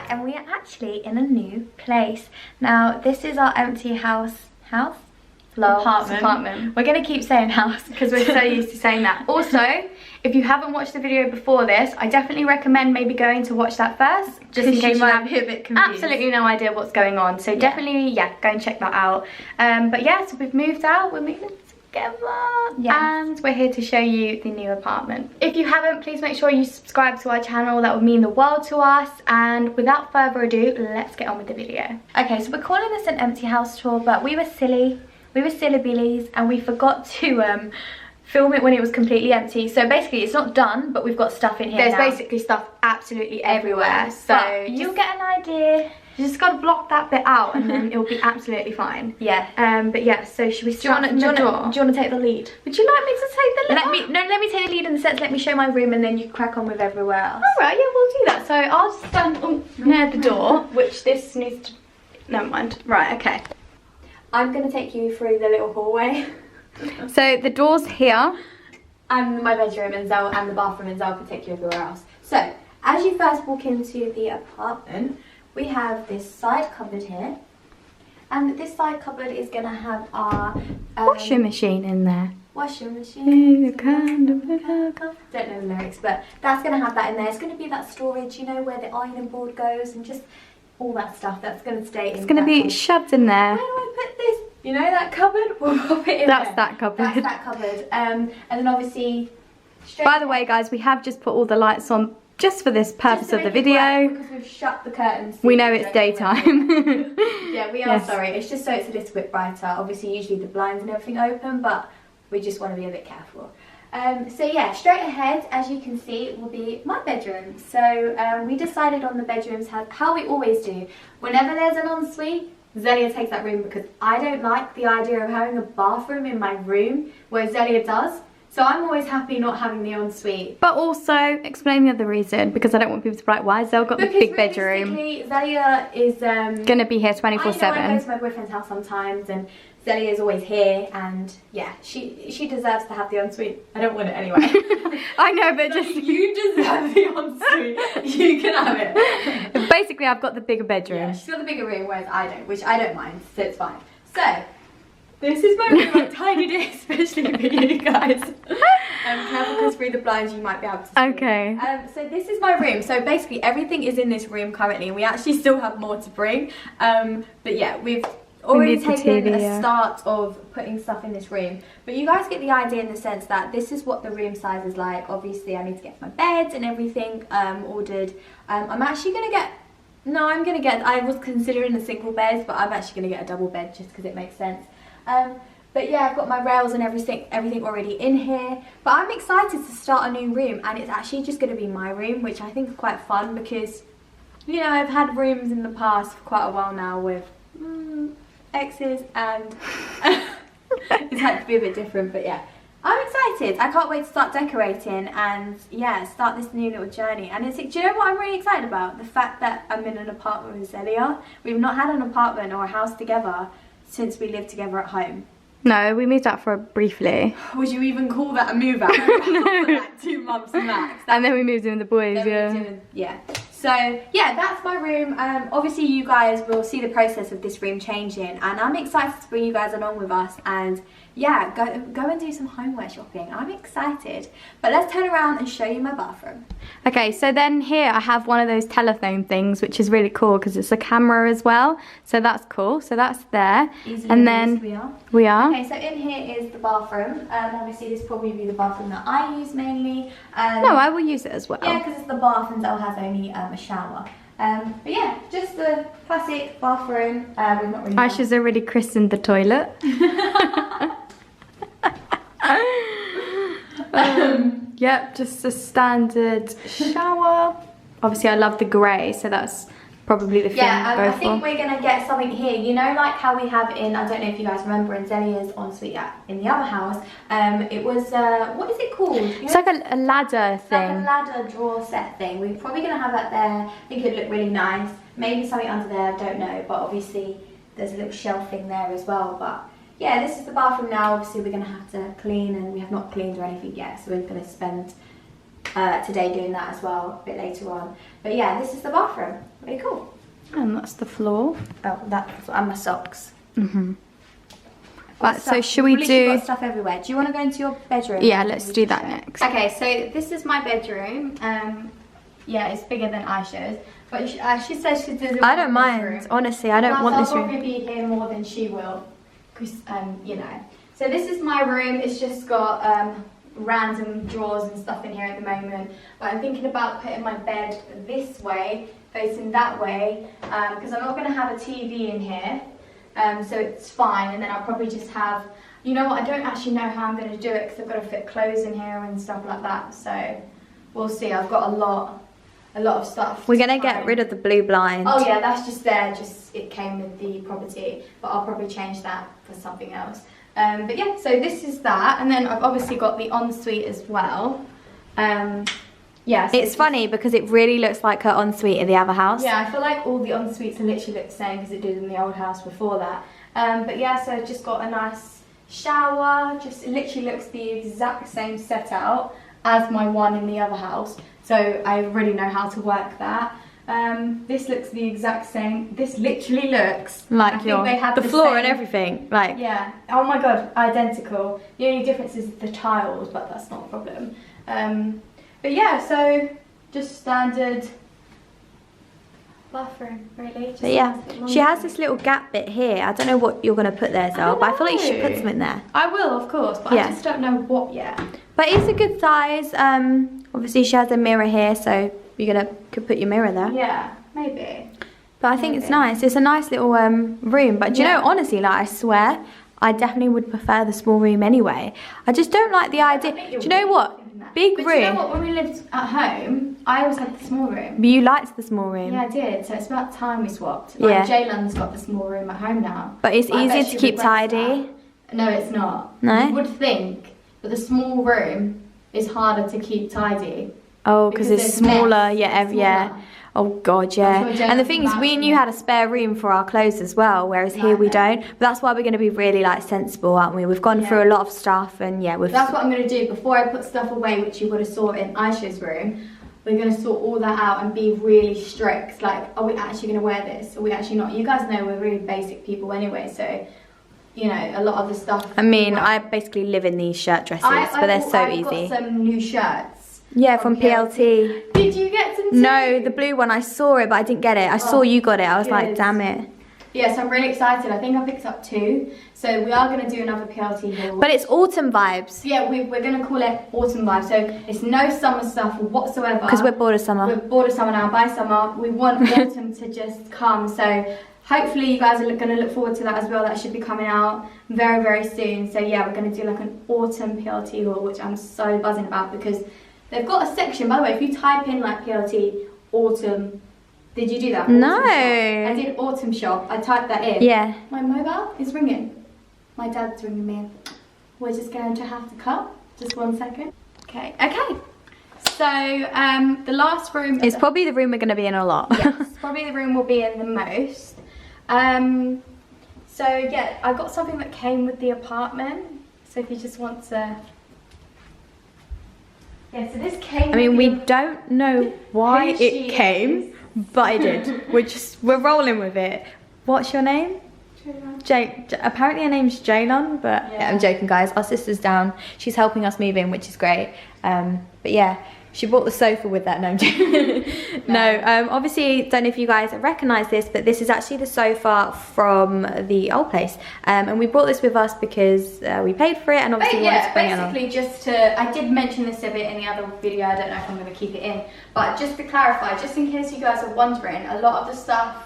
back and we are actually in a new place. Now this is our empty apartment. We're gonna keep saying house because we're so used to saying that. Also, if you haven't watched the video before this, I definitely recommend maybe going to watch that first, just in case you might be a bit confused. Absolutely no idea what's going on. So definitely, go and check that out. But yeah, so we've moved out. We're moving together, and we're here to show you the new apartment. If you haven't, please make sure you subscribe to our channel. That would mean the world to us. And without further ado, let's get on with the video. Okay, so we're calling this an empty house tour, but we were silly. We were silly billies and we forgot to film it when it was completely empty. So basically it's not done, but we've got stuff in here. There's basically stuff absolutely everywhere. So you'll get an idea. You just gotta block that bit out and then it'll be absolutely fine. Yeah. But yeah, so should we start from the door? Do you want to take the lead? Would you like me to take the lead? Let me take the lead in the sense, let me show my room and then you crack on with everywhere else. Alright, yeah, we'll do that. So I'll just stand near the door, which this needs to... Never mind. Right, okay. I'm going to take you through the little hallway. So the door's here. And my bedroom and the bathroom, and Zell can take you everywhere else. So, as you first walk into the apartment, we have this side cupboard here. And this side cupboard is going to have our... washing machine in there. Washing machine. Don't know the lyrics, but that's going to have that in there. It's going to be that storage, you know, where the ironing board goes and just... all that stuff that's going to stay in. It's going to be shoved in there. Where do I put this? You know that cupboard? We'll pop it in there. That's that cupboard. That's that cupboard. And then obviously... By the way, guys, we have just put all the lights on just for this purpose of the video. Because we've shut the curtains. We know it's daytime. Yeah, we are sorry. It's just so it's a little bit brighter. Obviously, usually the blinds and everything open, but we just want to be a bit careful. So yeah, straight ahead, as you can see, will be my bedroom. So we decided on the bedrooms how we always do. Whenever there's an ensuite, Zeliha takes that room because I don't like the idea of having a bathroom in my room, where Zeliha does. So I'm always happy not having the ensuite. But also, explain the other reason, because I don't want people to be like, why has Zell got the big bedroom? Zeliha is going to be here 24/7. I go to my boyfriend's house sometimes, and Zeliha is always here, and yeah, she deserves to have the ensuite. I don't want it anyway. I know, but just... You deserve the ensuite. You can have it. Basically, I've got the bigger bedroom. Yeah, she's got the bigger room, whereas I don't, which I don't mind, so it's fine. So... this is my room. I tidied it especially for you guys. Careful, because through the blinds you might be able to see. Okay. So this is my room. So basically everything is in this room currently, and we actually still have more to bring. But yeah, we've already taken a start of putting stuff in this room. But you guys get the idea in the sense that this is what the room size is like. Obviously I need to get my beds and everything ordered. I'm actually going to get... I was considering a single bed, but I'm actually going to get a double bed just because it makes sense. But yeah, I've got my rails and everything already in here. But I'm excited to start a new room, and it's actually just going to be my room, which I think is quite fun because, you know, I've had rooms in the past for quite a while now with exes, and it's had to be a bit different, but yeah. I'm excited. I can't wait to start decorating and yeah, start this new little journey. And do you know what I'm really excited about? The fact that I'm in an apartment with Zeliha. We've not had an apartment or a house together since we lived together at home. No, we moved out for briefly. Would you even call that a move out? No. For like 2 months max. And then we moved in with the boys, yeah. So yeah, that's my room. Obviously you guys will see the process of this room changing, and I'm excited to bring you guys along with us and yeah, go and do some homeware shopping. I'm excited. But let's turn around and show you my bathroom. Okay, so then here I have one of those telephone things, which is really cool because it's a camera as well. So that's cool. So that's there. Easily and then we are. Okay, so in here is the bathroom. Obviously this will probably be the bathroom that I use mainly. No, I will use it as well. Yeah, because it's the bath and Zell has only a shower. But yeah, just the classic bathroom. We've not really Aisha's already christened the toilet. Yep, just a standard shower. Obviously I love the grey, so that's probably the theme. Yeah, I think we're gonna get something here. You know, like how we have in, I don't know if you guys remember, in Zeliha's ensuite in the other house, it was what is it called? It's like a ladder thing. Like a ladder drawer set thing. We're probably gonna have that there. I think it'd look really nice. Maybe something under there, I don't know, but obviously there's a little shelf thing there as well. But yeah, this is the bathroom now. Obviously we're gonna have to clean, and we have not cleaned or anything yet, so we're gonna spend today doing that as well, a bit later on. But yeah, this is the bathroom. Really cool. And that's the floor. Oh, that's and my socks. Right, so should we do... Got stuff everywhere. Do you want to go into your bedroom? Yeah, let's do that next. Okay, so this is my bedroom. Yeah, it's bigger than Ayse's. But she says she doesn't. I don't mind, honestly. I don't want this room. I'll probably be here more than she will, because you know. So this is my room. It's just got random drawers and stuff in here at the moment. But I'm thinking about putting my bed this way, facing that way, because I'm not going to have a TV in here. So it's fine, and then I'll probably just have, you know what, I don't actually know how I'm going to do it because I've got to fit clothes in here and stuff like that, so we'll see. I've got a lot of stuff. We're going to get rid of the blue blind. Oh yeah, that's just there, it came with the property, but I'll probably change that for something else. But yeah, so this is that, and then I've obviously got the ensuite as well. Yeah, so it's funny because it really looks like her ensuite in the other house. Yeah, I feel like all the ensuites are literally look the same because it did in the old house before that. But yeah, so I've just got a nice shower. Just it literally looks the exact same set out as my one in the other house. So I already know how to work that. This looks the exact same. This literally looks like the floor same, and everything. Like yeah. Oh my god, identical. The only difference is the tiles, but that's not a problem. But yeah, so just standard bathroom, really. But yeah, she has this little gap bit here. I don't know what you're going to put there, Zell, but I feel like you should put something there. I will, of course, but yeah. I just don't know what yet. But it's a good size. Obviously, she has a mirror here, so you could put your mirror there. Yeah, maybe. But I think it's nice. It's a nice little room. But do you know, honestly, like I swear, I definitely would prefer the small room anyway. I just don't like the idea. Do you know what? Big room. Do you know what? When we lived at home, I always had the small room. But you liked the small room. Yeah, I did. So it's about time we swapped. Like, Jaylen's got the small room at home now. But it's easier to keep tidy. No, it's not. No? You would think, but the small room is harder to keep tidy. Oh, because it's smaller. Yeah. Oh god, yeah. And the thing is, we and you had a spare room for our clothes as well, whereas here we don't. But that's why we're going to be really like sensible, aren't we? We've gone through a lot of stuff, and yeah, that's what I'm going to do before I put stuff away, which you would have saw in Ayse's room. We're going to sort all that out and be really strict. Like, are we actually going to wear this? Are we actually not? You guys know we're really basic people anyway, so you know a lot of the stuff. I mean, I basically live in these shirt dresses, but they're so easy. I've got some new shirts. Yeah, from PLT. Did you get some too? No, the blue one, I saw it, but I didn't get it. I saw you got it. I was like, damn it. Yeah, so I'm really excited. I think I picked up 2. So we are going to do another PLT haul. But it's autumn vibes. Yeah, we're going to call it autumn vibes. So it's no summer stuff whatsoever. Because we're bored of summer. We're bored of summer now. By summer, we want autumn to just come. So hopefully you guys are going to look forward to that as well. That should be coming out very, very soon. So yeah, we're going to do like an autumn PLT haul, which I'm so buzzing about because they've got a section, by the way, if you type in like PLT autumn, did you do that? No. I did autumn shop. I typed that in. Yeah. My mobile is ringing. My dad's ringing me. We're just going to have to cut. Just 1 second. Okay. So the last room. It's probably the room we're going to be in a lot. Yes, probably the room we'll be in the most. So yeah, I got something that came with the apartment. So if you just want to. Yeah, so this came. I mean, we don't know why it came, but it did. We're rolling with it. What's your name? Apparently her name's Jaylen, but yeah, I'm joking, guys. Our sister's down. She's helping us move in, which is great. But yeah, she brought the sofa with that. No, I'm joking. No, obviously, don't know if you guys recognize this, but this is actually the sofa from the old place. And we brought this with us because we paid for it, and obviously wanted to bring it on. Basically, I did mention this a bit in the other video. I don't know if I'm going to keep it in, but just to clarify, just in case you guys are wondering, a lot of the stuff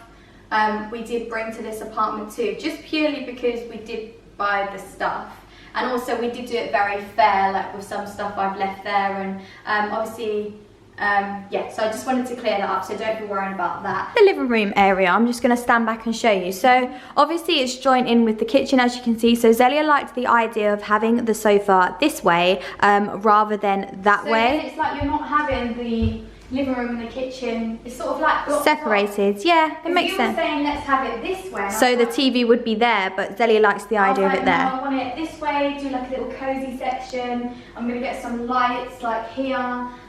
we did bring to this apartment too, just purely because we did buy the stuff. And also we did do it very fair, like with some stuff I've left there, and obviously, yeah, so I just wanted to clear that up, so don't be worrying about that. The living room area, I'm just going to stand back and show you. So obviously it's joined in with the kitchen, as you can see. So Zeliha liked the idea of having the sofa this way rather than that way. It's like you're not having the living room and the kitchen is sort of like separated. Yeah, it makes sense. You were saying let's have it this way. So the TV would be there, but Zeliha likes the idea of it there. No, I want it this way, do like a little cozy section. I'm going to get some lights like here,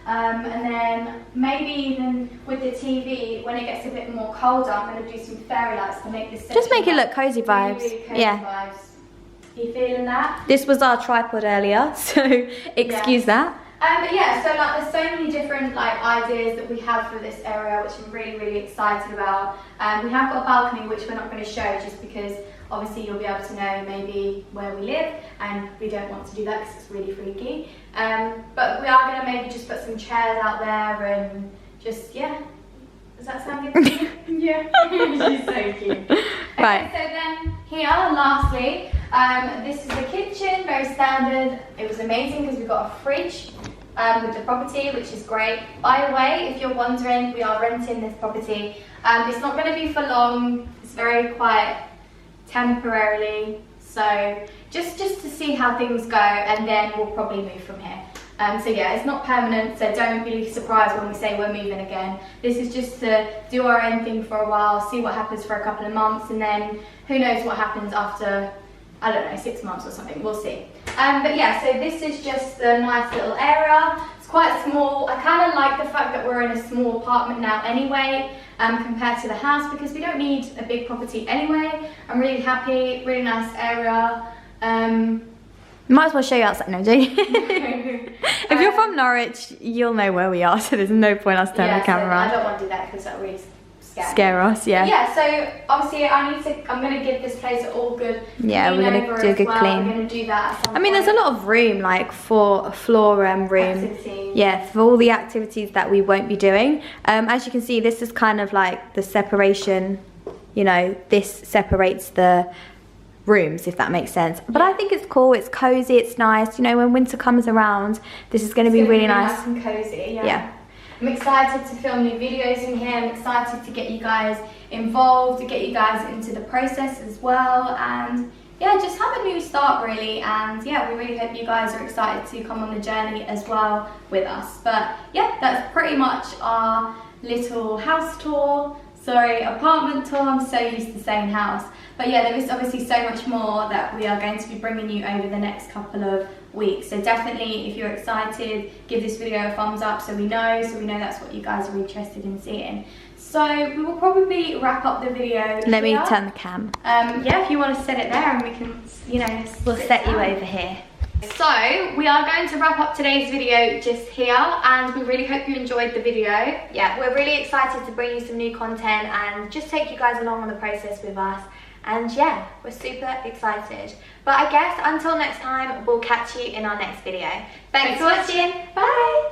and then maybe even with the TV, when it gets a bit more colder, I'm going to do some fairy lights to make this just make it look cozy vibes. Really cozy yeah. Vibes. You feeling that? This was our tripod earlier, so excuse that. But yeah, so like there's so many different like ideas that we have for this area, which I'm really, really excited about. We have got a balcony, which we're not going to show just because obviously you'll be able to know maybe where we live, and we don't want to do that because it's really freaky. But we are going to maybe just put some chairs out there and just, yeah. Does that sound good to you? Yeah. She's so cute. Right. Okay, so then here, lastly, this is the kitchen, very standard. It was amazing because we got a fridge with the property, which is great. By the way, if you're wondering, we are renting this property. It's not going to be for long. It's very quiet, temporarily. So just to see how things go, and then we'll probably move from here. So yeah, it's not permanent, so don't be surprised when we say we're moving again. This is just to do our own thing for a while, see what happens for a couple of months, and then who knows what happens after, I don't know, 6 months or something, we'll see. But yeah, so this is just a nice little area. It's quite small. I kind of like the fact that we're in a small apartment now anyway, compared to the house, because we don't need a big property anyway. I'm really happy, really nice area. Might as well show you outside. No, Jay. If you're from Norwich, you'll know where we are, so there's no point us turning the camera around. I don't want to do that because that really scare us, yeah. But yeah, so obviously I'm going to give this place all good. Yeah, we're going to do a good clean. We're going to do that. I mean, there's a lot of room, like for a floor room. Activities. Yeah, for all the activities that we won't be doing. As you can see, this is kind of like the separation. You know, this separates the rooms, if that makes sense. But I think it's cool, it's cozy, it's nice. You know, when winter comes around, this is going to be really nice and cozy. Yeah. I'm excited to film new videos in here. I'm excited to get you guys involved, to get you guys into the process as well, and yeah, just have a new start really. And yeah, we really hope you guys are excited to come on the journey as well with us. But yeah, that's pretty much our little house tour. Sorry, apartment tour. I'm so used to saying house. But yeah, there is obviously so much more that we are going to be bringing you over the next couple of weeks. So definitely, if you're excited, give this video a thumbs up so we know that's what you guys are interested in seeing. So we will probably wrap up the video. Let me turn the cam. Yeah, if you want to set it there, and we can, you know, we'll set you over here. So we are going to wrap up today's video just here, and we really hope you enjoyed the video. Yeah, we're really excited to bring you some new content and just take you guys along on the process with us. And yeah, we're super excited. But I guess until next time, we'll catch you in our next video. Thanks for watching. Bye.